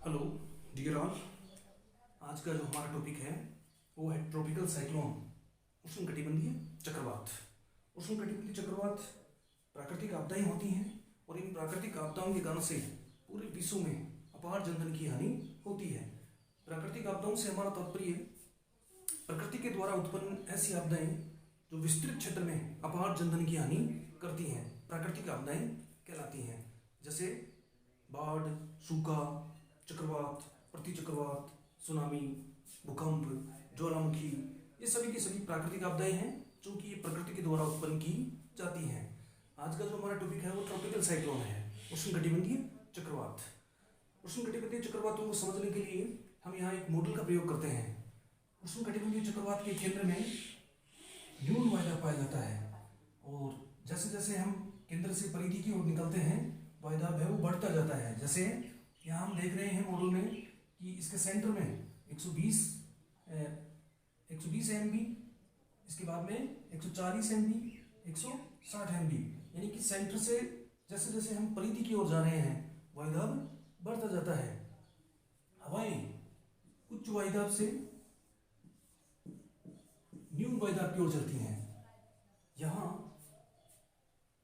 Hello dear all. आज का जो हमारा टॉपिक है वो है ट्रॉपिकल साइक्लोन, उष्णकटिबंधीय चक्रवात। उष्णकटिबंधीय चक्रवात प्राकृतिक आपदाएं होती हैं और इन प्राकृतिक आपदाओं के कारण से पूरे विश्व में अपार जनधन की हानि होती है। प्राकृतिक आपदाओं से हमारा तात्पर्य प्रकृति के द्वारा उत्पन्न ऐसी आपदाएं जो विस्तृत क्षेत्र में अपार जनधन की हानि करती हैं, प्राकृतिक आपदाएं कहलाती हैं। जैसे बाढ़, सूखा, चक्रवात, प्रतिचक्रवात, सुनामी, भूकंप, ज्वालामुखी, ये सभी की सभी प्राकृतिक आपदाएं हैं जो कि प्रकृति के द्वारा उत्पन्न की जाती हैं। आज का जो हमारा टॉपिक है वो ट्रॉपिकल साइक्लोन है, उष्णकटिबंधीय चक्रवात। उष्णकटिबंधीय चक्रवातों को समझने के लिए हम यहाँ एक मॉडल का प्रयोग करते हैं। उष्णकटिबंधीय चक्रवात के केंद्र में न्यून वायदाब पाया जाता है और जैसे जैसे हम केंद्र से परिधि की ओर निकलते हैं वायदाब है वो बढ़ता जाता है। जैसे यहाँ हम देख रहे हैं मॉडल में कि इसके सेंटर में 120 MB, इसके बाद में 140 MB, 160 MB, यानी कि सेंटर से जैसे जैसे हम परिधि की ओर जा रहे हैं वायदाब बढ़ता जाता है। हवाएं उच्च वायदाब से न्यून वायदाब की ओर चलती हैं। यहाँ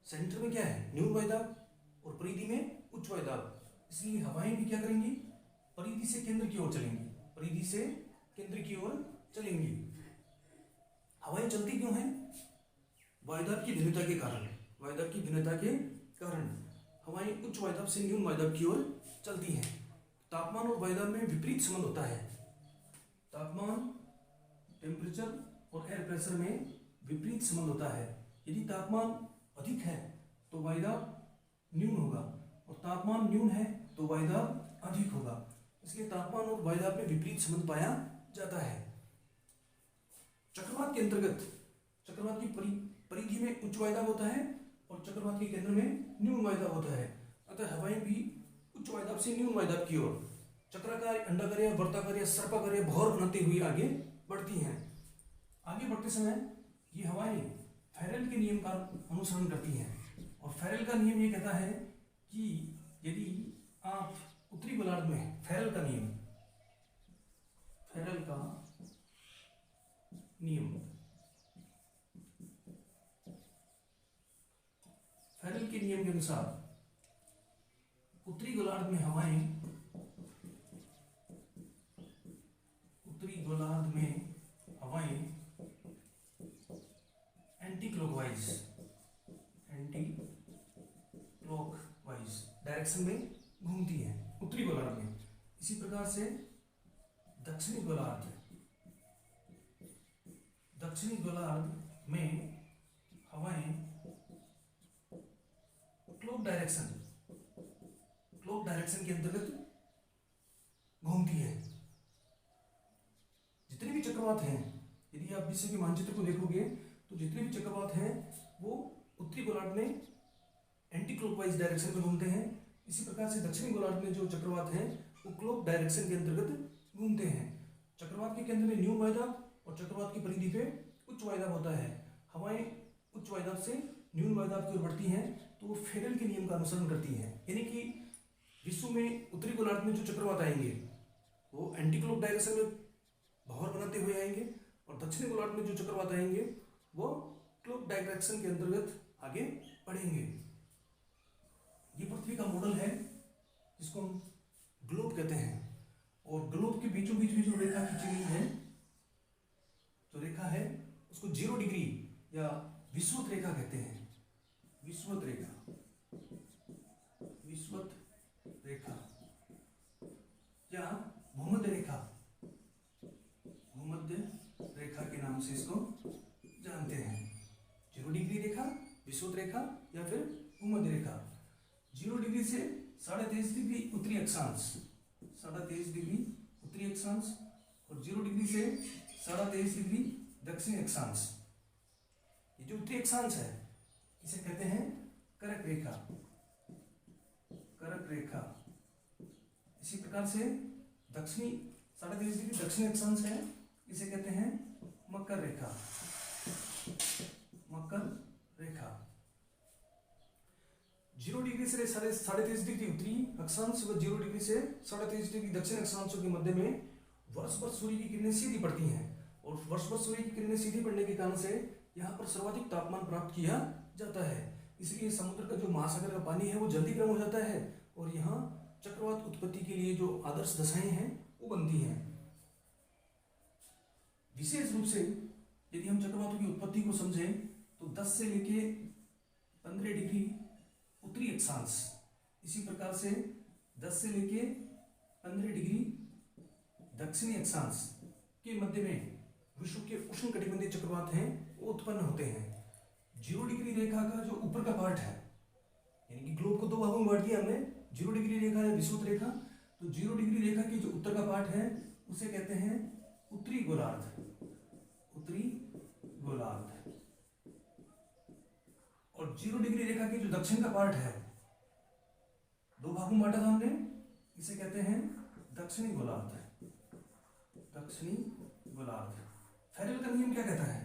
सेंटर में क्या है, न्यून वायदाब, और परिधि में उच्च वायदाब, इसलिए हवाएं भी क्या करेंगी, परिधि से केंद्र की ओर चलेंगी, परिधि से केंद्र की ओर चलेंगी। हवाएं चलती क्यों हैं? वायदाब की भिन्नता के कारण। वायदाब की भिन्नता के कारण हवाएं उच्च वायदाब से न्यून वायदाब की ओर चलती हैं। तापमान और वायदाब में विपरीत संबंध होता है। तापमान, टेम्परेचर और एयर प्रेशर में विपरीत संबंध होता है। यदि तापमान अधिक है तो वायदाब न्यून होगा और तापमान न्यून है तो वायदाब अधिक होगा। इसलिए तापमान और वायदाब में विपरीत संबंध पाया जाता है। चक्रवात के अंतर्गत चक्रवात की परिधि में उच्च वायदाब होता है और चक्रवात के केंद्र में न्यून वायदाब होता है। अतः हवाएं भी उच्च वायदाब से न्यून वायदाब की ओर चक्राकार, अंडाकार या वर्ताकार या सर्पाकार या भौर बनाते हुए आगे बढ़ती हैं। आगे बढ़ते समय ये हवाएं फेरेल के नियम का अनुसरण करती हैं और फेरेल का नियम ये कहता है कि यदि आप उत्तरी गोलार्ध में फेरेल का नियम फेरेल के नियम के अनुसार उत्तरी गोलार्ध में हवाएं एंटी क्लॉकवाइज डायरेक्शन में घूमती है उत्तरी गोलार्ध में। इसी प्रकार से दक्षिणी गोलार्ध में हवाएं क्लॉक डायरेक्शन के अंतर्गत घूमती है। जितने भी चक्रवात हैं, यदि आप विश्व के मानचित्र को देखोगे तो जितने भी चक्रवात हैं वो उत्तरी गोलार्ध में एंटी क्लॉकवाइज डायरेक्शन में घूमते हैं। इसी प्रकार से दक्षिणी गोलार्ध में जो चक्रवात हैं वो क्लॉक डायरेक्शन के अंतर्गत घूमते हैं। चक्रवात के केंद्र में न्यून वायदाब और चक्रवात की परिधि पे उच्च वायदाब होता है। हवाएं उच्च वायदाब से न्यून वायदाब की ओर बढ़ती हैं तो वो फेरेल के नियम का अनुसरण करती हैं। यानी कि विश्व में उत्तरी गोलार्ध में जो चक्रवात आएंगे वो एंटी क्लॉक डायरेक्शन में भौर बनाते हुए आएंगे और दक्षिणी गोलार्ध में जो चक्रवात आएंगे वो क्लॉक डायरेक्शन के अंतर्गत आगे बढ़ेंगे। ये पृथ्वी का मॉडल है जिसको हम ग्लोब कहते हैं और ग्लोब के बीचों बीच में जो रेखा खींची गई है, जो रेखा है उसको 0 डिग्री या विषुवत रेखा कहते हैं। विषुवत रेखा या भूमध्य रेखा के नाम से इसको जानते हैं। 0 डिग्री रेखा, विषुवत रेखा या फिर भूमध्य रेखा। 0 डिग्री से 23.5 डिग्री उत्तरी अक्षांश, 23.5 डिग्री उत्तरी अक्षांश और 0 डिग्री से 23.5 डिग्री दक्षिणी अक्षांश। ये जो उत्तरी अक्षांश है इसे कहते हैं करक रेखा। इसी प्रकार से दक्षिणी 23.5 डिग्री दक्षिणी अक्षांश है, इसे कहते हैं मकर रेखा। 0 0 डिग्री से 23.5 डिग्री उत्तरी अक्षांश व 0 डिग्री से 23.5 डिग्री दक्षिण अक्षांशों के मध्य में वर्ष भर सूर्य की किरणें सीधी पड़ती हैं, और वर्ष भर सूर्य की किरणें सीधी पड़ने के कारण से यहाँ पर सर्वाधिक तापमान प्राप्त किया जाता है। इसलिए समुद्र का जो महासागर का पानी है वो जल्दी गर्म हो जाता है, और यहाँ चक्रवात उत्पत्ति के लिए जो आदर्श दशाएं हैं वो बनती हैं। विशेष रूप से यदि हम चक्रवातों की उत्पत्ति को समझें तो 10 से लेके 15 डिग्री उत्तरी अक्षांश, इसी प्रकार से 10 से लेके 15 डिग्री दक्षिणी अक्षांश के मध्य में विश्व के उष्णकटिबंधीय चक्रवात हैं वो उत्पन्न होते हैं। 0 डिग्री रेखा का जो ऊपर का पार्ट है, यानी कि ग्लोब को दो भागों में बांट दिया हमने, 0 डिग्री रेखा है विषुवत रेखा, तो 0 डिग्री रेखा की जो उत्तर का पार्ट है उसे कहते हैं उत्तरी गोलार्ध, उत्तरी गोलार्ध। और 0 डिग्री रेखा की जो दक्षिण का पार्ट है, दो भागों में बांटा था हमने, इसे कहते हैं दक्षिणी गोलार्ध, दक्षिणी गोलार्ध। फेरेल का नियम क्या कहता है?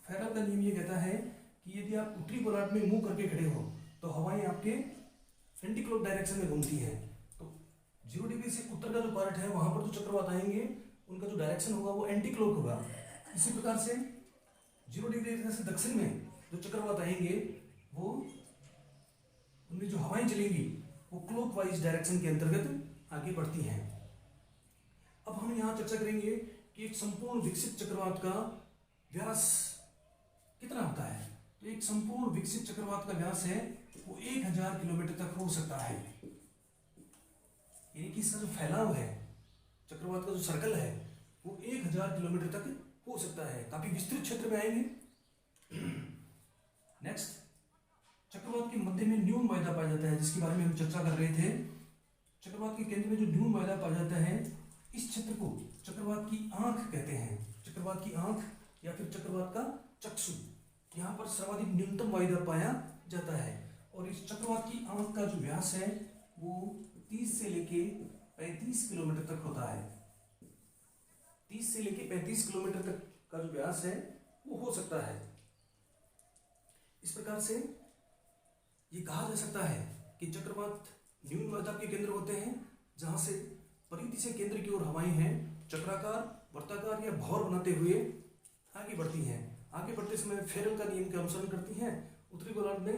फेरेल का नियम ये कहता है कि यदि आप उत्तरी गोलार्ध में मुंह करके खड़े हो तो हवाएं आपके एंटी क्लॉक डायरेक्शन में घूमती है, तो 0 डिग्री से उत्तर का जो पार्ट है वहां पर जो चक्रवात आएंगे उनका जो डायरेक्शन होगा वो एंटी क्लॉक होगा। इसी प्रकार से 0 डिग्री से दक्षिण में जो चक्रवात आएंगे वो उनमें जो हवाएं चलेंगी वो क्लॉक वाइज डायरेक्शन के अंतर्गत आगे बढ़ती हैं। अब हम यहाँ चर्चा करेंगे कि एक संपूर्ण विकसित चक्रवात का व्यास कितना होता है। तो एक संपूर्ण विकसित चक्रवात का व्यास है वो 1000 किलोमीटर तक हो सकता है, यानी कि इसका जो फैलाव है, चक्रवात का जो सर्कल है वो 1000 किलोमीटर तक हो सकता है, काफी विस्तृत क्षेत्र में आएंगे। नेक्स्ट, चक्रवात के मध्य में न्यून वायदा पाया जाता है, जिसके बारे में हम चर्चा कर रहे थे। चक्रवात के केंद्र में जो न्यून वायदा पाया जाता है, इस क्षेत्र को चक्रवात की आंख कहते हैं, चक्रवात की आंख या फिर चक्रवात का चक्षु। यहाँ पर सर्वाधिक न्यूनतम वायदा पाया जाता है, और इस चक्रवात की आंख का जो व्यास है वो 30 से लेके 35 किलोमीटर तक होता है। 30 से लेके 35 किलोमीटर तक का जो व्यास है वो हो सकता है। इस प्रकार से ये कहा जा सकता है कि चक्रवात न्यून वायदा के केंद्र होते हैं, जहां से परिधि से केंद्र की ओर हवाएं हैं चक्राकार, वर्ताकार या भौर बनाते हुए आगे बढ़ती हैं। आगे बढ़ते समय फेरेल का नियम का अनुसरण करती हैं। उत्तरी गोलार्ध में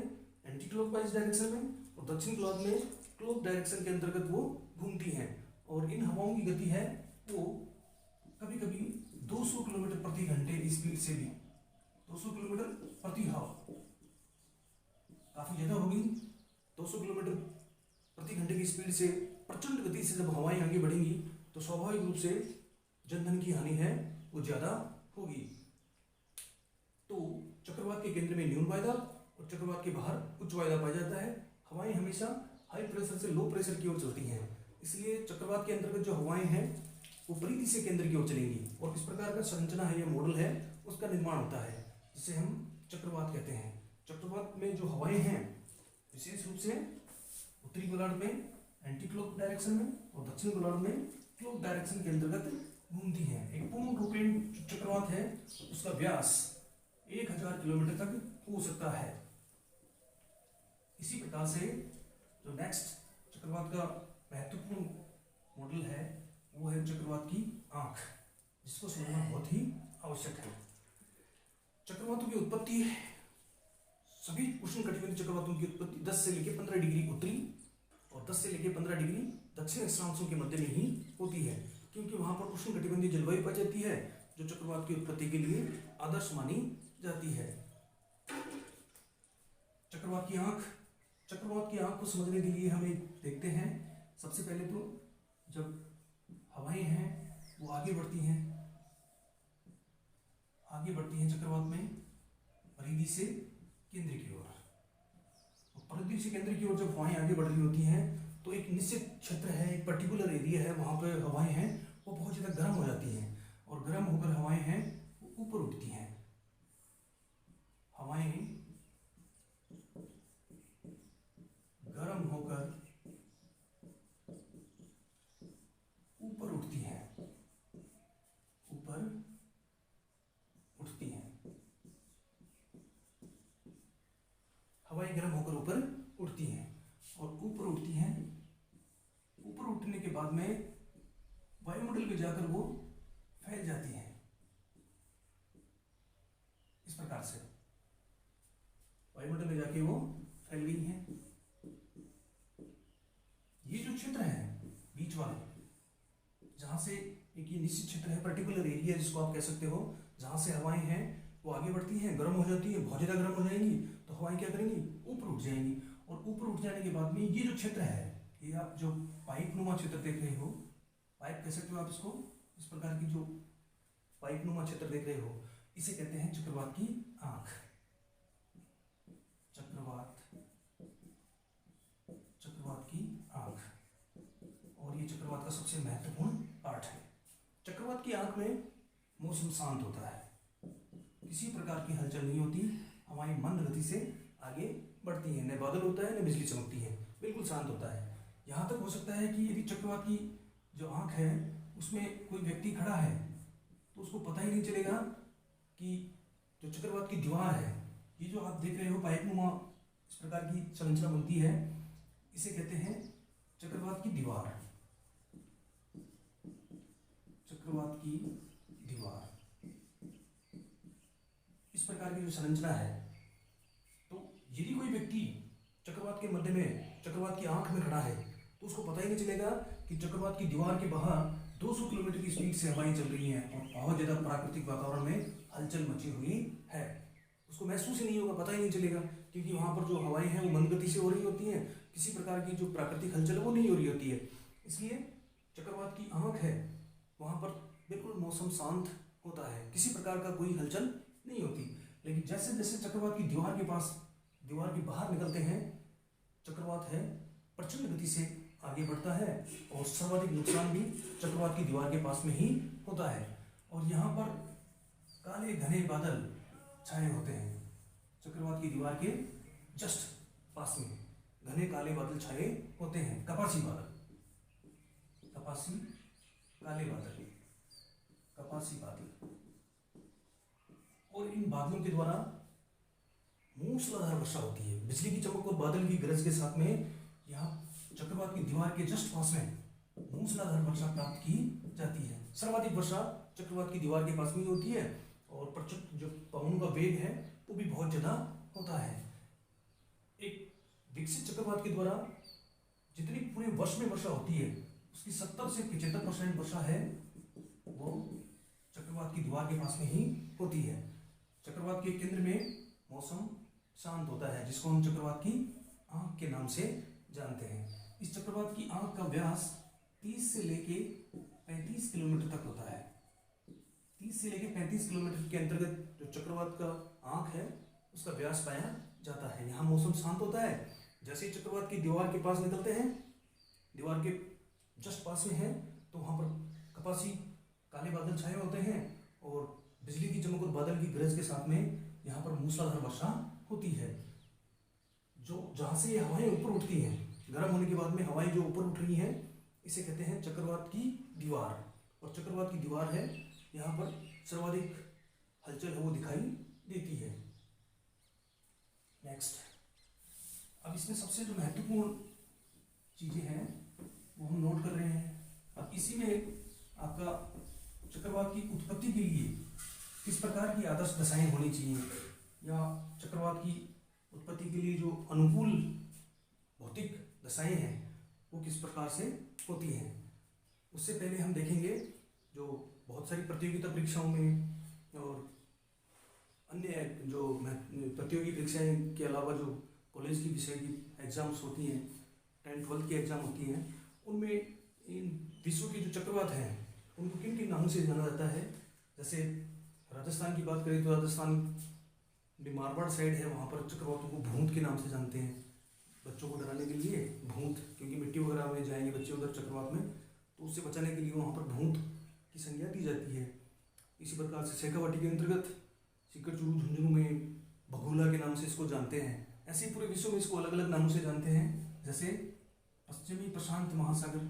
एंटी क्लॉकवाइज डायरेक्शन में और दक्षिण गोलार्ध में क्लॉक डायरेक्शन के अंतर्गत वो घूमती हैं, और इन हवाओं की गति है वो कभी कभी 200 किलोमीटर प्रति घंटे की स्पीड से भी, 200 किलोमीटर प्रति हाव काफी ज्यादा होगी। 200 किलोमीटर प्रति घंटे की स्पीड से प्रचंड गति से जब हवाएं आगे बढ़ेंगी तो स्वाभाविक रूप से जनधन की हानि है वो ज्यादा होगी। तो चक्रवात के केंद्र में न्यून वायदा और चक्रवात के बाहर उच्च वायदा पाया जाता है। हवाएं हमेशा हाई प्रेशर से लो प्रेशर की ओर चलती हैं, इसलिए चक्रवात के अंतर्गत जो हवाएं हैं वो परिधि से केंद्र की ओर चलेंगी, और इस प्रकार का संरचना है या मॉडल है उसका निर्माण होता है, जिसे हम चक्रवात कहते हैं। चक्रवात में जो हवाएं हैं विशेष रूप से उत्तरी गोलार्ध में एंटी क्लॉक डायरेक्शन में और दक्षिण गोलार्ध में क्लॉक डायरेक्शन के अंतर्गत घूमती हैं। एक पूर्ण रूपेण चक्रवात है उसका व्यास 1000 किलोमीटर तक हो सकता है। इसी प्रकार से जो नेक्स्ट चक्रवात का महत्वपूर्ण मॉडल है वो है चक्रवात की आंख, जिसको समझना बहुत ही आवश्यक है। चक्रवातों की उत्पत्ति, सभी उष्णकटिबंधीय चक्रवातों की उत्पत्ति 10 से लेकर 15 डिग्री उत्तरी और 10 से लेकर 15 डिग्री दक्षिण अक्षांशों के मध्य में ही होती है, क्योंकि वहां पर उष्णकटिबंधीय जलवायु पाई जाती है जो चक्रवात की उत्पत्ति के लिए आदर्श मानी जाती है। चक्रवात की आंख, चक्रवात की आंख को समझने के लिए हमें देखते हैं। सबसे पहले तो जब हवाएं हैं वो आगे बढ़ती हैं चक्रवात में परिधि से केंद्र की ओर, परिधि से केंद्र की ओर जब हवाएं आगे बढ़ रही होती हैं तो एक निश्चित क्षेत्र है, एक पर्टिकुलर एरिया है, वहां पर हवाएं हैं वो बहुत ज़्यादा गर्म हो जाती हैं, और गर्म होकर हवाएं हैं वो ऊपर उठती हैं। हवाएं गर्म होकर ऊपर उठती हैं, ऊपर उठती हैं, हवाएं गर्म होकर ऊपर उठती हैं और ऊपर उठती हैं। ऊपर उठने के बाद में वायुमंडल में जाकर वो फैल जाती हैं इस प्रकार से। वायुमंडल में जाके वो फैल गई हैं। ये जो क्षेत्र है बीच वाले, जहां से एक ये निश्चित क्षेत्र है, पर्टिकुलर एरिया जिसको आप कह सकते हो, जहां से हवाएं हैं वो आगे बढ़ती हैं, गर्म हो जाती है, बहुत ज़्यादा गर्म हो जाएंगी तो हवाएं क्या करेंगी, ऊपर उठ जाएंगी। और ऊपर उठ जाने के बाद में ये जो क्षेत्र है, ये आप जो पाइप नुमा क्षेत्र देख रहे हो, पाइप कह सकते हो आप इसको, इस प्रकार की जो पाइप नुमा क्षेत्र देख रहे हो, इसे कहते हैं चक्रवात की आंख। चक्रवात की आंख, और ये चक्रवात का सबसे महत्वपूर्ण पार्ट है। चक्रवात की आंख में मौसम शांत होता है, किसी प्रकार की हलचल नहीं होती, हवाएं मंद गति से आगे बढ़ती हैं, न बादल होता है न बिजली चमकती है, बिल्कुल शांत होता है। यहाँ तक हो सकता है कि यदि चक्रवात की जो आंख है उसमें कोई व्यक्ति खड़ा है तो उसको पता ही नहीं चलेगा कि जो चक्रवात की दीवार है, ये जो आप देख रहे हो पाइप नुमा इस प्रकार की संरचना बनती है, इसे कहते हैं चक्रवात की दीवार। चक्रवात की दीवार इस प्रकार की जो संरचना है। तो यदि कोई व्यक्ति चक्रवात के मध्य में, चक्रवात की आंख में खड़ा है तो उसको पता ही नहीं चलेगा कि चक्रवात की दीवार के बाहर 200 किलोमीटर की स्पीड से हवाएं चल रही हैं और बहुत ज़्यादा प्राकृतिक वातावरण में हलचल मची हुई है। उसको महसूस ही नहीं होगा, पता ही नहीं चलेगा, क्योंकि वहाँ पर जो हवाएं हैं वो मंद गति से हो रही होती हैं, किसी प्रकार की जो प्राकृतिक हलचल है वो नहीं हो रही होती है। इसलिए चक्रवात की आंख है, वहाँ पर बिल्कुल मौसम शांत होता है, किसी प्रकार का कोई हलचल नहीं होती। लेकिन जैसे जैसे चक्रवात की दीवार के पास, दीवार के बाहर निकलते हैं, चक्रवात है प्रचंड गति से आगे बढ़ता है और सर्वाधिक नुकसान भी चक्रवात की दीवार के पास में ही होता है। और यहाँ पर काले घने बादल छाए होते हैं, चक्रवात की दीवार के जस्ट पास में घने काले बादल छाए होते हैं, कपासी बादल, कपासी काले बादल, कपासी बादल। और इन बादलों के द्वारा मूसलाधार वर्षा होती है, बिजली की चमक और बादल की गरज के साथ में यहाँ चक्रवात की दीवार के जस्ट पास में मूसलाधार वर्षा प्राप्त की जाती है। सर्वाधिक वर्षा चक्रवात की दीवार के पास में होती है और प्रचंड जो पवनों का वेग है वो भी बहुत ज़्यादा होता है। एक विकसित चक्रवात के द्वारा जितनी पूरे वर्ष में वर्षा होती है उसकी 70 से 75% वर्षा है वो चक्रवात की दीवार के पास में ही होती है। चक्रवात के केंद्र में मौसम शांत होता है, जिसको हम चक्रवात की आंख के नाम से जानते हैं। इस चक्रवात की आंख का व्यास 30 से लेके 35 किलोमीटर तक होता है। 30 से लेके 35 किलोमीटर के अंतर्गत जो चक्रवात का आंख है उसका व्यास पाया जाता है। यहाँ मौसम शांत होता है। जैसे ही चक्रवात की दीवार के पास निकलते हैं, दीवार के जस्ट पास में है, तो वहाँ पर कपासी काले बादल छाए होते हैं और बिजली की चमक और बादल की गरज के साथ में यहाँ पर मूसलाधार वर्षा होती है। जो जहाँ से ये हवाएं ऊपर उठती हैं, गर्म होने के बाद में हवाएं जो ऊपर उठ रही हैं, इसे कहते हैं चक्रवात की दीवार। और चक्रवात की दीवार है, यहाँ पर सर्वाधिक हलचल है वो दिखाई देती है। नेक्स्ट, अब इसमें सबसे जो महत्वपूर्ण चीज़ें हैं वो हम नोट कर रहे हैं। अब इसी में आपका चक्रवात की उत्पत्ति के लिए किस प्रकार की आदर्श दशाएं होनी चाहिए, या चक्रवात की उत्पत्ति के लिए जो अनुकूल भौतिक दशाएं हैं वो किस प्रकार से होती हैं, उससे पहले हम देखेंगे जो बहुत सारी प्रतियोगिता परीक्षाओं में और अन्य जो प्रतियोगी परीक्षाएं के अलावा जो कॉलेज की विषय की एग्ज़ाम्स होती हैं, 10th 12th की एग्ज़ाम होती हैं, उनमें इन विश्व के जो चक्रवात हैं उनको किन किन नामों से जाना जाता है। जैसे राजस्थान की बात करें तो राजस्थान में मारवाड़ साइड है, वहाँ पर चक्रवातों को भूत के नाम से जानते हैं, बच्चों को डराने के लिए भूत, क्योंकि मिट्टी वगैरह में जाएंगे बच्चे उधर चक्रवात में, तो उससे बचाने के लिए वहाँ पर भूत की संज्ञा दी जाती है। इसी प्रकार से शेखावाटी के अंतर्गत सीकर चूरू झुंझुनू में भगोला के नाम से इसको जानते हैं। ऐसे पूरे विश्व में इसको अलग अलग नामों से जानते हैं, जैसे पश्चिमी प्रशांत महासागर,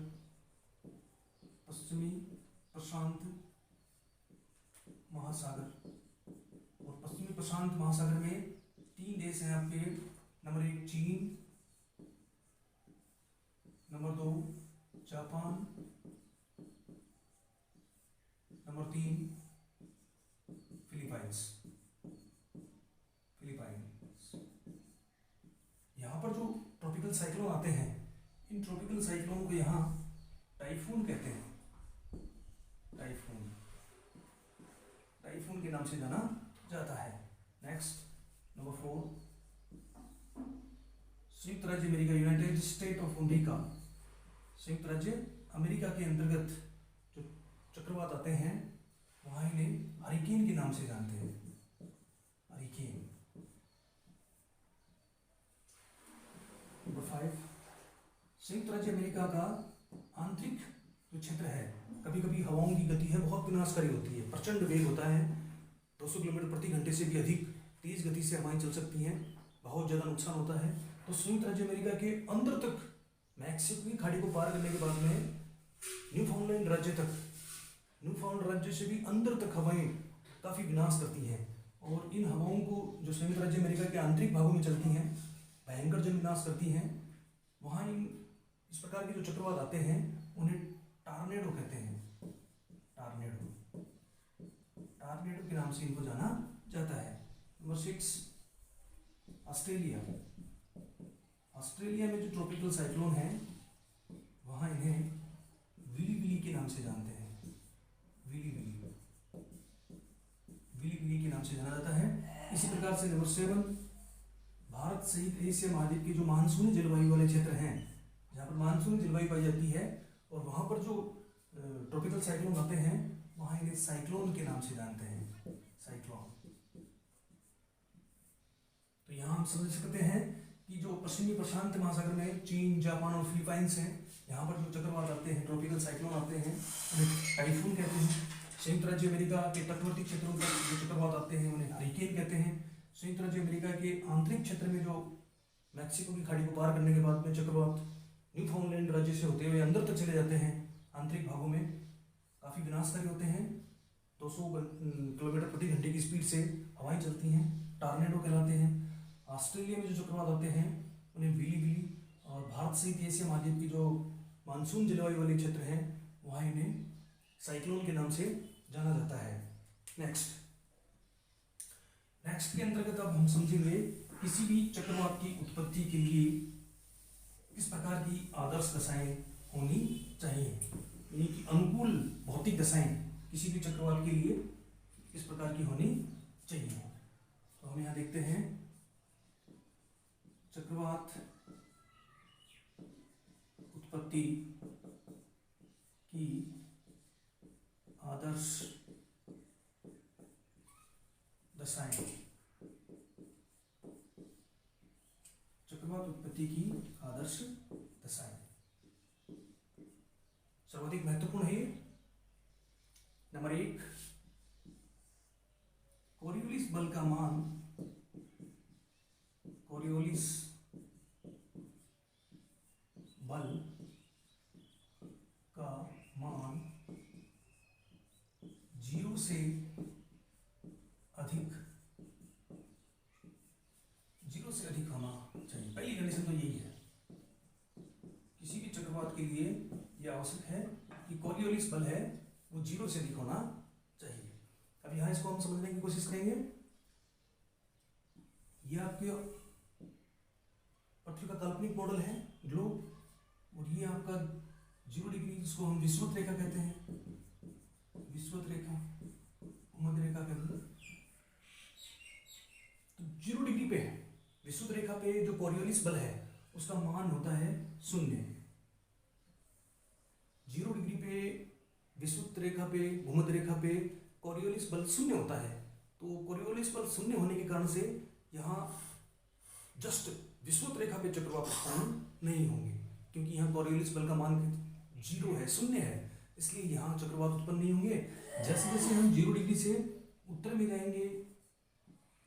पश्चिमी प्रशांत महासागर, और पश्चिमी प्रशांत महासागर में 3 देश हैं आपके। नंबर 1 चीन, नंबर 2 जापान, नंबर 3 फिलीपाइंस। यहाँ पर जो ट्रॉपिकल साइक्लोन आते हैं, इन ट्रॉपिकल साइक्लोन को यहाँ टाइफून कहते हैं। टाइफून, टाइफून के नाम से जाना जाता है। नेक्स्ट नंबर 4 संयुक्त राज्य America, United state of America. संयुक्त राज्य अमेरिका के अंतर्गत जो चक्रवात आते हैं वहाँ इन्हें हरिकेन के नाम से जानते हैं। हरिकेन। नंबर 5 संयुक्त राज्य अमेरिका का आंतरिक जो क्षेत्र है, कभी कभी हवाओं की गति है बहुत विनाशकारी होती है, प्रचंड वेग होता है, 200 किलोमीटर प्रति घंटे से भी अधिक तेज गति से हवाएं चल सकती हैं, बहुत ज़्यादा नुकसान होता है। तो संयुक्त राज्य अमेरिका के अंदर तक मैक्सिको की खाड़ी को पार करने के बाद में न्यूफाउंडलैंड राज्य तक, न्यूफाउंड राज्य से भी अंदर तक हवाएं काफ़ी विनाश करती हैं। और इन हवाओं को जो संयुक्त राज्य अमेरिका के आंतरिक भागों में चलती हैं भयंकर जन विनाश करती हैं। वहाँ इन इस प्रकार के जो चक्रवात आते हैं उन्हें टॉर्नेडो कहते हैं। टॉर्नेडो, टॉर्नेडो के नाम से इनको जाना जाता है। Number 6 Australia. ऑस्ट्रेलिया में जो ट्रॉपिकल साइक्लोन है वहाँ इन्हें विली विली के नाम से जानते हैं। विली विली, विली विली के नाम से जाना जाता है। इसी प्रकार से नंबर 7 भारत सहित एशिया महाद्वीप के जो मानसूनी जलवायु वाले क्षेत्र हैं, जहाँ पर मानसूनी जलवायु पाई जाती है और वहाँ पर जो ट्रॉपिकल साइक्लोन आते हैं वहाँ इन्हें साइक्लोन के नाम से जानते हैं। साइक्लोन। तो यहाँ हम समझ सकते हैं कि जो पश्चिमी प्रशांत महासागर में चीन, जापान और फिलीपाइंस हैं, यहाँ पर जो चक्रवात आते हैं, ट्रॉपिकल साइक्लोन आते हैं, उन्हें टाइफून कहते हैं। संयुक्त राज्य अमेरिका के तटवर्ती क्षेत्रों पर जो चक्रवात आते हैं उन्हें हरिकेन कहते हैं। संयुक्त राज्य अमेरिका के आंतरिक क्षेत्र में जो मैक्सिको की खाड़ी को पार करने के बाद में चक्रवात न्यूफाउंडलैंड राज्य से होते हुए अंदर तक चले जाते हैं, आंतरिक भागों में काफ़ी विनाशकारी होते हैं, 200 किलोमीटर प्रति घंटे की स्पीड से हवाएं चलती हैं, टॉर्नेडो कहलाते हैं। ऑस्ट्रेलिया में जो चक्रवात आते हैं उन्हें विली विली, और भारत सहित एशिया महाद्वीप की जो मानसून जलवायु वाले क्षेत्र हैं वहाँ इन्हें साइक्लोन के नाम से जाना जाता है। नेक्स्ट के अंतर्गत अब हम समझेंगे किसी भी चक्रवात की उत्पत्ति के लिए किस प्रकार की आदर्श दशाएं होनी चाहिए, यानी कि अनुकूल भौतिक दशाएं किसी भी चक्रवात के लिए किस प्रकार की होनी चाहिए। तो हम यहाँ देखते हैं चक्रवात उत्पत्ति की आदर्श दशाएं। चक्रवात उत्पत्ति की आदर्श दशाएं सर्वाधिक महत्वपूर्ण है। नंबर 1 कोरियोलिस बल का मान, कोरियोलिस बल का मान 0 से अधिक, 0 से अधिक होना चाहिए। पहली कंडीशन तो यही है, किसी भी चक्रवात के लिए यह आवश्यक है कि कोरियोलिस बल है वो 0 से अधिक होना चाहिए। अब यहाँ इसको हम समझने की कोशिश करेंगे। यह आपके पृथ्वी का काल्पनिक मॉडल है, ग्लोब, और ये आपका 0 डिग्री, जिसको हम विषुवत रेखा कहते हैं, विषुवत रेखा, भूमध्य रेखा कहते हैं। तो 0 डिग्री पे है, विषुवत रेखा पे जो कोरियोलिस बल है उसका मान होता है 0। 0 डिग्री पे विषुवत रेखा पे, भूमध्य रेखा पे कोरियोलिस बल 0 होता है। तो कोरियोलिस बल 0 होने के कारण से यहाँ जस्ट विषुवत रेखा पे चक्रवात उत्पन्न नहीं होंगे, क्योंकि यहाँ कोरियोलिस बल का मान 0 है, 0 है, इसलिए यहाँ चक्रवात उत्पन्न नहीं होंगे। जैसे जैसे हम 0 डिग्री से उत्तर में जाएंगे,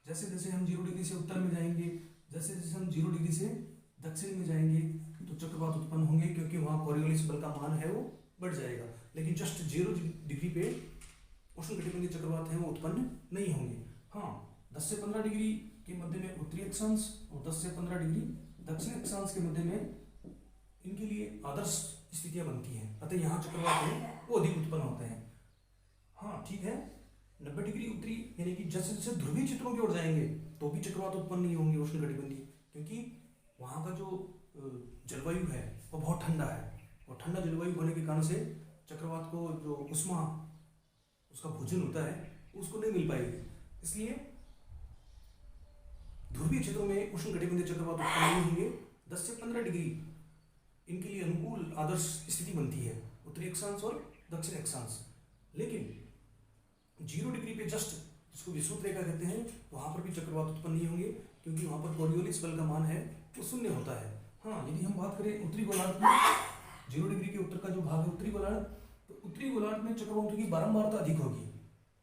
जैसे जैसे हम 0 डिग्री से उत्तर में जाएंगे, जैसे जैसे हम 0 डिग्री से दक्षिण में जाएंगे तो चक्रवात उत्पन्न होंगे, क्योंकि वहाँ कोरियोलिस बल का मान है वो बढ़ जाएगा। लेकिन जस्ट 0 डिग्री पे उष्णकटिबंधीय चक्रवात हैं वो उत्पन्न नहीं होंगे। हाँ, 10 से 15 डिग्री के मध्य में उत्तरी अक्षांश और 10 से 15 डिग्री दक्षिण अक्षांश के मध्य में इनके लिए आदर्श स्थितियां बनती हैं, अतः यहाँ चक्रवात है वो अधिक उत्पन्न होते हैं। हाँ ठीक है, 90 डिग्री उत्तरी यानी कि जैसे जैसे ध्रुवीय क्षेत्रों की ओर जाएंगे तो भी चक्रवात उत्पन्न नहीं होंगे उष्णकटिबंधीय, क्योंकि वहाँ का जो जलवायु है वो बहुत ठंडा है, और ठंडा जलवायु होने के कारण से चक्रवात को जो उष्मा उसका भोजन होता है उसको नहीं मिल पाएगी। इसलिए ध्रुवीय क्षेत्रों में उष्णकटिबंधीय चक्रवात उत्पन्न नहीं होंगे। 10 से 15 डिग्री इनके लिए अनुकूल आदर्श स्थिति बनती है, उत्तरी अक्षांश और दक्षिण अक्षांश। लेकिन 0 डिग्री पे जस्ट जिसको विषुवत रेखा कहते हैं वहां पर भी चक्रवात उत्पन्न नहीं होंगे, क्योंकि वहां पर कोरियोलिस बल का मान है वो शून्य होता है। हाँ, यदि हम बात करें उत्तरी गोलार्ध में, 0 डिग्री के उत्तर का जो भाग है उत्तरी गोलार्ध, तो उत्तरी गोलार्ध में चक्रवातों की बारंबारता अधिक होगी,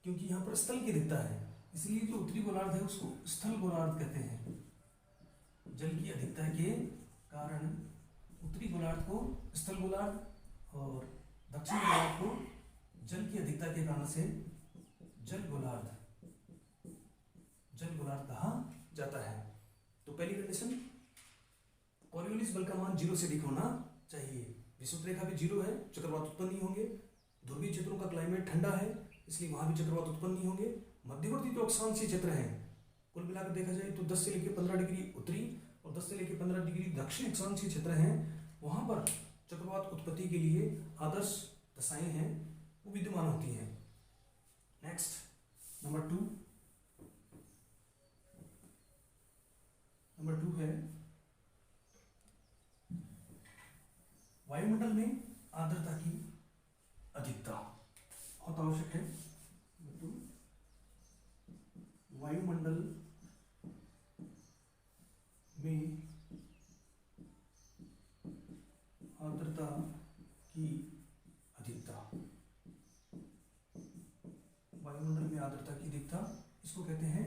क्योंकि यहाँ पर स्थल की अधिकता है। इसलिए जो उत्तरी गोलार्ध है उसको स्थल गोलार्ध कहते हैं। जल की अधिकता के कारण उत्तरी गोलार्ध को स्थल गोलार्ध और दक्षिण गोलार्ध को जल की अधिकता के कारण से जल गोलार्ध कहा जाता है। तो पहली कंडीशन, कोरियोलिस बल का मान 0 से अधिक होना चाहिए। विषुवत रेखा भी 0 है, चक्रवात उत्पन्न नहीं होंगे। ध्रुवीय क्षेत्रों का क्लाइमेट ठंडा है, इसलिए वहां भी चक्रवात उत्पन्न नहीं होंगे। मध्यवर्ती जो अक्षांशीय क्षेत्र हैं, कुल मिलाकर देखा जाए तो 10 से लेकर 15 डिग्री उत्तरी और 10 से लेकर 15 डिग्री दक्षिण अक्षांशीय क्षेत्र हैं, वहां पर चक्रवात उत्पत्ति के लिए आदर्श दशाएं हैं वो विद्यमान होती हैं। नेक्स्ट नंबर 2 है वायुमंडल में आर्द्रता की अधिकता, बहुत आवश्यक है। वायुमंडल में आर्द्रता की अधिकता, वायुमंडल में आर्द्रता की अधिकता, इसको कहते हैं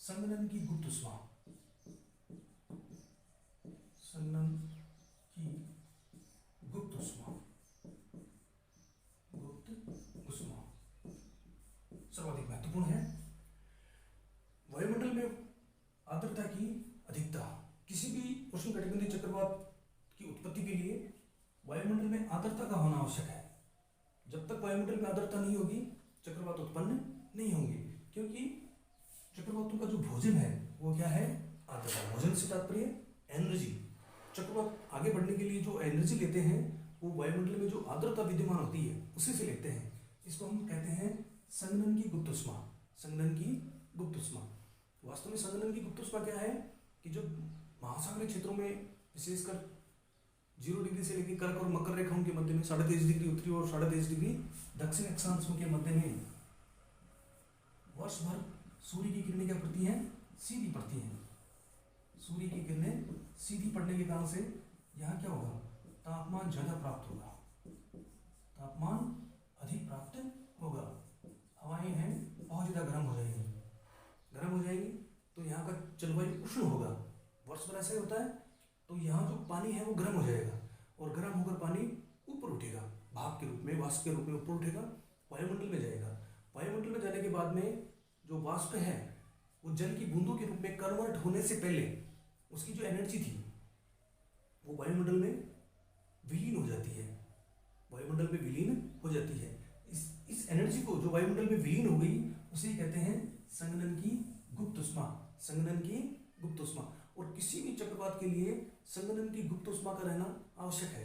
संघनन की गुप्त उष्मा। संघनन की गुप्त उष्मा, सर्वाधिक महत्वपूर्ण है। वायुमंडल में आर्द्रता की अधिकता, किसी भी उष्णकटिबंधीय चक्रवात की उत्पत्ति के लिए वायुमंडल में आर्द्रता का होना आवश्यक है। जब तक वायुमंडल में आर्द्रता नहीं होगी चक्रवात उत्पन्न नहीं होंगे, क्योंकि चक्रवातों का जो भोजन है वो क्या है, आर्द्रता। भोजन से तात्पर्य एनर्जी। चक्रवात आगे बढ़ने के लिए जो एनर्जी लेते हैं वो वायुमंडल में जो आर्द्रता विद्यमान होती है उसी से लेते हैं। इसको हम कहते हैं संघनन की गुप्त उष्मा। संघनन की गुप्त उष्मा, वास्तव में संघनन की गुप्त उष्मा क्या है कि जो महासागरीय क्षेत्रों में विशेषकर 0 डिग्री से लेकर कर्क और मकर रेखाओं के मध्य में 23.5 डिग्री उत्तरी और 23.5 डिग्री दक्षिण अक्षांशों के मध्य में वर्ष भर सूर्य की किरणें क्या पड़ती हैं, सीधी पड़ती हैं। सूर्य की किरणें सीधी पड़ने के कारण से यहाँ क्या होगा, तापमान ज्यादा प्राप्त होगा, तापमान अधिक प्राप्त होगा। हवाएं हैं बहुत ज्यादा गर्म हो जाएंगी तो यहाँ का जलवायु उष्ण होगा। वर्ष भर ऐसा ही होता है। तो यहाँ जो पानी है वो गर्म हो जाएगा और गर्म होकर पानी ऊपर उठेगा, भाप के रूप में, वाष्प के रूप में ऊपर उठेगा, वायुमंडल में जाएगा। वायुमंडल में जाने के बाद में जो वाष्प है वो जल की बूंदों के रूप में कन्वर्ट होने से पहले उसकी जो एनर्जी थी वो वायुमंडल में विलीन हो जाती है, वायुमंडल में विलीन हो जाती है। इस एनर्जी को जो वायुमंडल में विलीन हो गई उसे कहते हैं संघनन की गुप्त उष्मा। संघनन की गुप्त उष्मा, और किसी भी चक्रवात के लिए संघनन की गुप्त उष्मा का रहना आवश्यक है।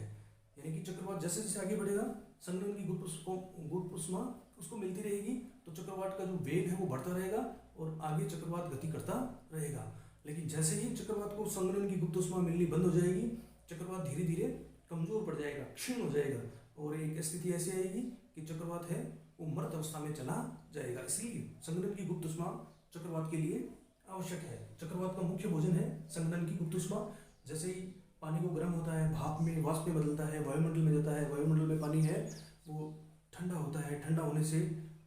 यानी कि चक्रवात जैसे जैसे आगे बढ़ेगा संघनन की गुप्त उष्मा उसको मिलती रहेगी, तो चक्रवात का जो वेग है वो बढ़ता रहेगा और आगे चक्रवात गति करता रहेगा। लेकिन जैसे ही चक्रवात को संघनन की गुप्त उष्मा मिलनी बंद हो जाएगी, चक्रवात धीरे धीरे कमजोर पड़ जाएगा, क्षीण हो जाएगा और एक स्थिति ऐसी आएगी कि चक्रवात है वो मृत अवस्था में चला जाएगा। इसलिए संघनन की गुप्त उष्मा चक्रवात के लिए आवश्यक है। चक्रवात का मुख्य भोजन है संघनन की गुप्त उष्मा। जैसे ही पानी को गर्म होता है, भाप में, वाष्प में बदलता है, वायुमंडल में जाता है, वायुमंडल में पानी है वो ठंडा होता है, ठंडा होने से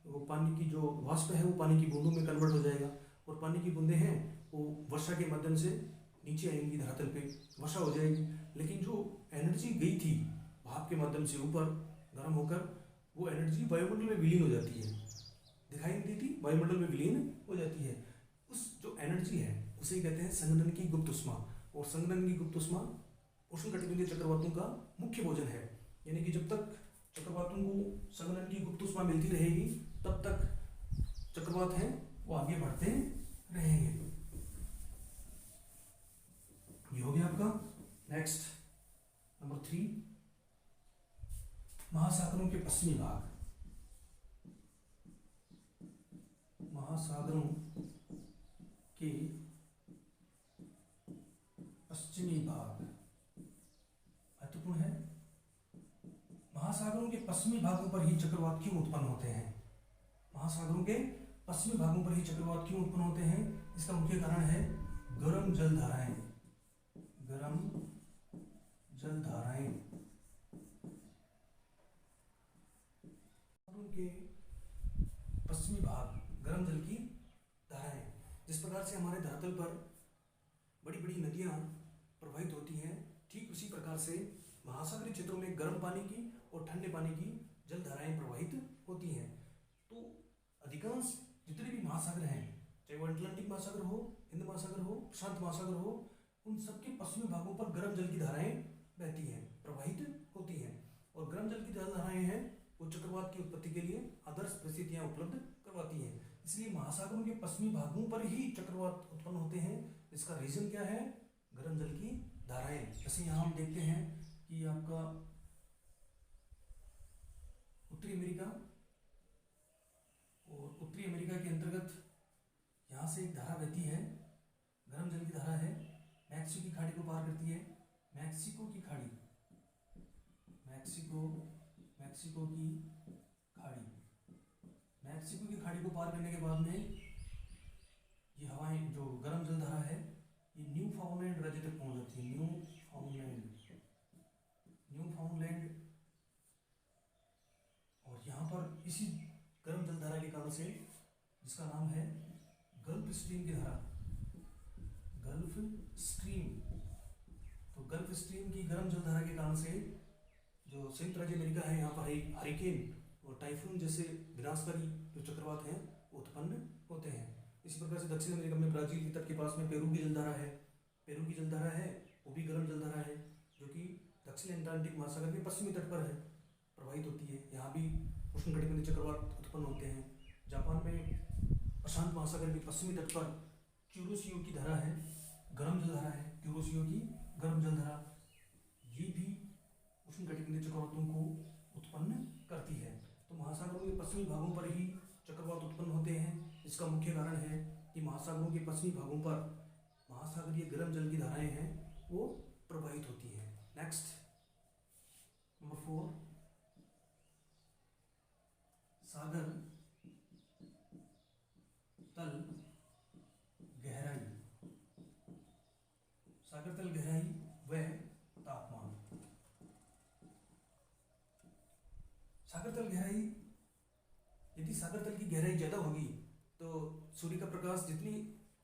वो पानी की जो वाष्प है वो पानी की बूंदों में कन्वर्ट हो जाएगा और पानी की बूंदें हैं वो वर्षा के माध्यम से नीचे आएंगी, धरातल पे वर्षा हो जाएगी। लेकिन जो एनर्जी गई थी भाप के माध्यम से ऊपर गर्म होकर, वो एनर्जी वायुमंडल में विलीन हो जाती है, दिखाई नहीं देती, वायुमंडल में विलीन हो जाती है। उस जो एनर्जी है उसे कहते हैं संघनन की गुप्त उष्मा। और संघनन की गुप्त उष्मा उष्णकटिबंधीय चक्रवातों का मुख्य भोजन है। यानी कि जब तक चक्रवातों को संघनन की गुप्त ऊष्मा मिलती रहेगी तब तक चक्रवात हैं वो आगे बढ़ते रहेंगे। ये हो गया आपका। नेक्स्ट नंबर 3, महासागरों के पश्चिमी भाग। महासागरों के पश्चिमी भाग महत्वपूर्ण है। महासागरों के पश्चिमी भागों पर ही चक्रवात क्यों उत्पन्न होते हैं? महासागरों के पश्चिमी भागों पर ही चक्रवात क्यों उत्पन्न होते हैं? इसका मुख्य कारण है गर्म जलधाराएं। गर्म जलधाराएं के पश्चिमी भाग, गर्म जल की धाराएं। जिस प्रकार से हमारे धरातल पर बड़ी बड़ी नदियां प्रवाहित होती हैं, ठीक उसी प्रकार से महासागरीय क्षेत्रों में गर्म पानी की और ठंडे पानी की जलधाराएं प्रवाहित होती हैं। तो अधिकांश जितने भी महासागर हैं, चाहे वो अटलांटिक महासागर हो, हिंद महासागर हो, प्रशांत महासागर हो, उन सबके पश्चिमी भागों पर गर्म जल की धाराएं बहती हैं, प्रवाहित होती हैं। और गर्म जल की जलधाराएं हैं वो चक्रवात की उत्पत्ति के लिए आदर्श परिस्थितियां उपलब्ध करवाती हैं। इसलिए महासागरों के पश्चिमी भागों पर ही चक्रवात उत्पन्न होते हैं। इसका रीजन क्या है? गर्म जल की धाराएं। जैसे यहाँ हम देखते हैं कि आपका उत्तरी अमेरिका, और उत्तरी अमेरिका के अंतर्गत यहाँ से एक धारा बहती है, गर्म जल की धारा है, मैक्सिको की खाड़ी को पार करती है। मैक्सिको की खाड़ी, मैक्सिको की खाड़ी को पार करने के बाद में ये हवाएं, जो गर्म जलधारा है, ये न्यूफाउंडलैंड राज्य तक पहुंच जाती है। न्यूफाउंडलैंड, और यहाँ पर इसी गर्म जलधारा के कारण से, जिसका नाम है गल्फ स्ट्रीम की धारा, गल्फ स्ट्रीम। तो गल्फ स्ट्रीम की गर्म जलधारा के कारण से जो संयुक्त राज्य अमेरिका है, यहाँ पर हरिकेन और टाइफून जैसे विनाशकारी जो चक्रवात हैं उत्पन्न होते हैं। इसी प्रकार से दक्षिण अमेरिका में ब्राजील के तट के पास में पेरू की जलधारा है। पेरू की जलधारा है वो भी गर्म जलधारा है, जो कि दक्षिण अटलांटिक महासागर के पश्चिमी तट पर है, प्रवाहित होती है। यहाँ भी उष्णकटिबंधीय चक्रवात उत्पन्न होते हैं। जापान में प्रशांत महासागर के पश्चिमी तट पर क्यूरोशियो की धारा है, गर्म जलधारा है, क्यूरोशियो की गर्म जलधारा। ये भी उष्णकटिबंधीय चक्रवातों को उत्पन्न करती है। तो महासागरों के पश्चिमी भागों पर ही चक्रवात उत्पन्न होते हैं। इसका मुख्य कारण है कि महासागरों के पश्चिमी भागों पर महासागरीय गर्म जल की धाराएं हैं वो प्रवाहित होती हैं। नेक्स्ट नंबर 4, सागर तल गहराई। सागर तल गहराई व तापमान। सागर तल गहराई, यदि सागर तल की गहराई ज्यादा होगी तो सूर्य का प्रकाश जितनी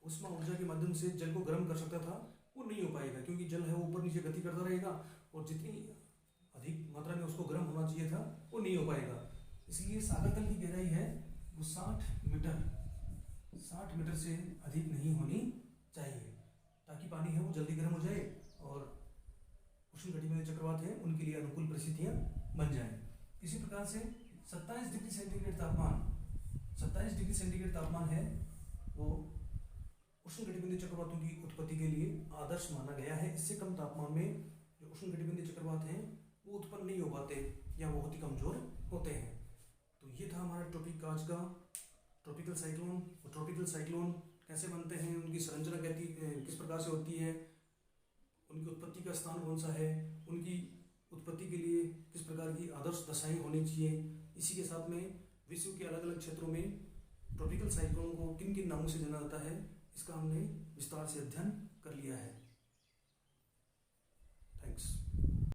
उष्मा ऊर्जा के माध्यम से जल को गर्म कर सकता था वो नहीं हो पाएगा, क्योंकि जल है वो ऊपर नीचे गति करता रहेगा और जितनी अधिक मात्रा में उसको गर्म होना चाहिए था वो नहीं हो पाएगा। इसलिए सागर तल की गहराई है वो 60 मीटर से अधिक नहीं होनी चाहिए, ताकि पानी है वो जल्दी गर्म हो जाए और उष्णकटिबंधीय चक्रवात है उनके लिए अनुकूल परिस्थितियां बन जाएं। इसी प्रकार से 27 डिग्री सेंटीग्रेड तापमान है वो उष्णकटिबंधीय चक्रवातों की उत्पत्ति के लिए आदर्श माना गया है। इससे कम तापमान में जो उष्णकटिबंधीय चक्रवात हैं वो उत्पन्न नहीं हो पाते या बहुत ही कमजोर होते हैं। तो ये था हमारा टॉपिक आज का, ट्रॉपिकल साइक्लोन। और ट्रॉपिकल साइक्लोन कैसे बनते हैं, उनकी संरचना किस प्रकार से होती है, उनकी उत्पत्ति का स्थान कौन सा है, उनकी उत्पत्ति के लिए किस प्रकार की आदर्श दशाएं होनी चाहिए। इसी के साथ में विश्व के अलग अलग क्षेत्रों में ट्रॉपिकल साइक्लोन को किन किन नामों से जाना जाता है इसका हमने विस्तार से अध्ययन कर लिया है। थैंक्स।